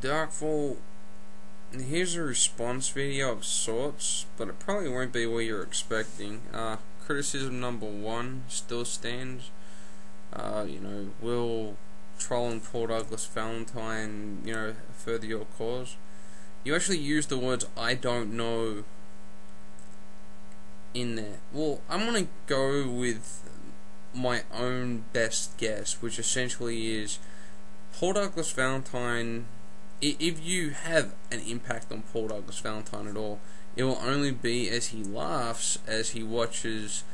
DarkFool, here's a response video of sorts, but it probably won't be what you're expecting. Criticism number one still stands. Will trolling Paul Douglas Valentine, further your cause? You actually use the words "I don't know" in there. Well, I'm gonna go with my own best guess, which essentially is Paul Douglas Valentine. If you have an impact on Paul Douglas Valentine at all, it will only be as he laughs as he watches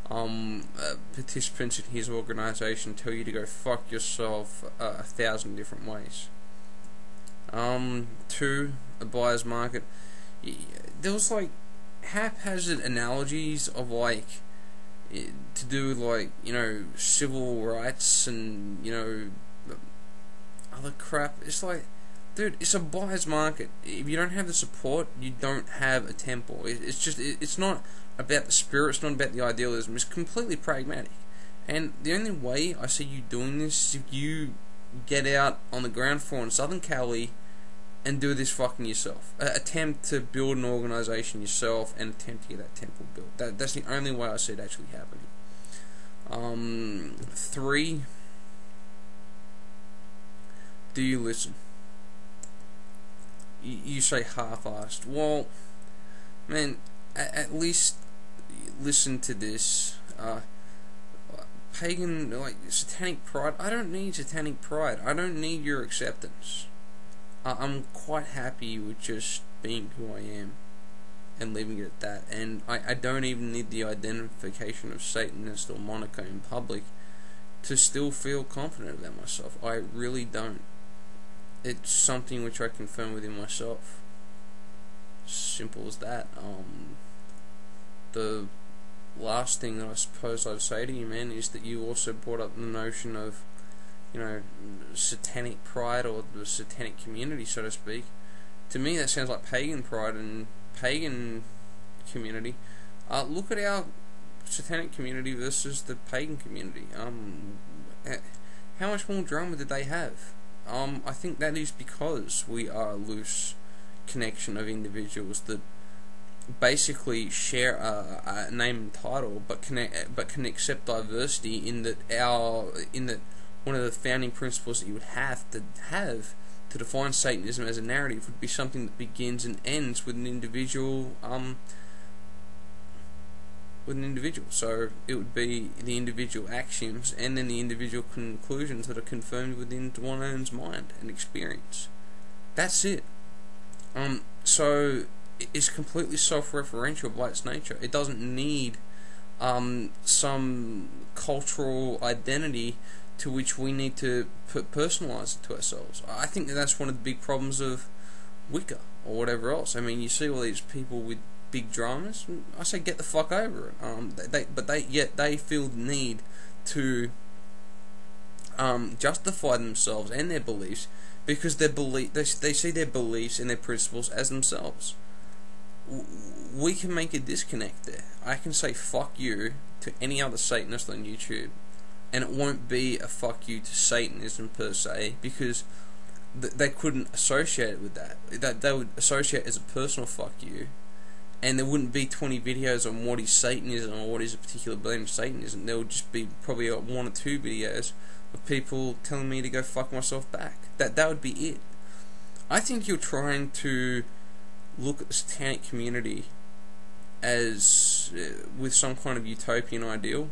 participants in his organisation tell you to go fuck yourself 1,000 different ways. Two, a buyer's market. There was haphazard analogies of to do with civil rights and other crap. It's dude, it's a buyer's market. If you don't have the support, you don't have a temple. It's not about the spirit, it's not about the idealism, it's completely pragmatic. And the only way I see you doing this is if you get out on the ground floor in Southern Cali and do this fucking yourself. Attempt to build an organisation yourself and attempt to get that temple built. That's the only way I see it actually happening. Three, do you listen? You say half-assed. Well, man, at least listen to this. Pagan, satanic pride. I don't need satanic pride. I don't need your acceptance. I'm quite happy with just being who I am and leaving it at that. And I don't even need the identification of Satanist or moniker in public to still feel confident about myself. I really don't. It's something which I confirm within myself. Simple as that. The last thing that I suppose I'd say to you, man, is that you also brought up the notion of, satanic pride or the satanic community, so to speak. To me, that sounds like pagan pride and pagan community. Look at our satanic community versus the pagan community. How much more drama did they have? I think that is because we are a loose connection of individuals that basically share a name and title, but can accept diversity in that one of the founding principles that you would have to define Satanism as a narrative would be something that begins and ends with an individual. So it would be the individual axioms and then the individual conclusions that are confirmed within one's mind and experience. That's it. So it's completely self-referential by its nature. It doesn't need some cultural identity to which we need to personalise it to ourselves. I think that's one of the big problems of Wicca or whatever else. I mean, you see all these people with big dramas. I say get the fuck over it. They feel the need to justify themselves and their beliefs because they see their beliefs and their principles as themselves. We can make a disconnect there. I can say fuck you to any other Satanist on YouTube, and it won't be a fuck you to Satanism per se, because they couldn't associate it with that. They would associate it as a personal fuck you, and there wouldn't be 20 videos on what is Satanism or what is a particular blend of Satanism. There would just be probably one or two videos of people telling me to go fuck myself back. That would be it. I think you're trying to look at the satanic community as with some kind of utopian ideal.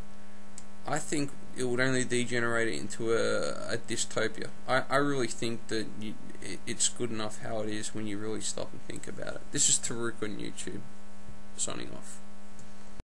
I think it would only degenerate it into a dystopia. I really think that it's good enough how it is when you really stop and think about it. This is Taruk on YouTube, signing off.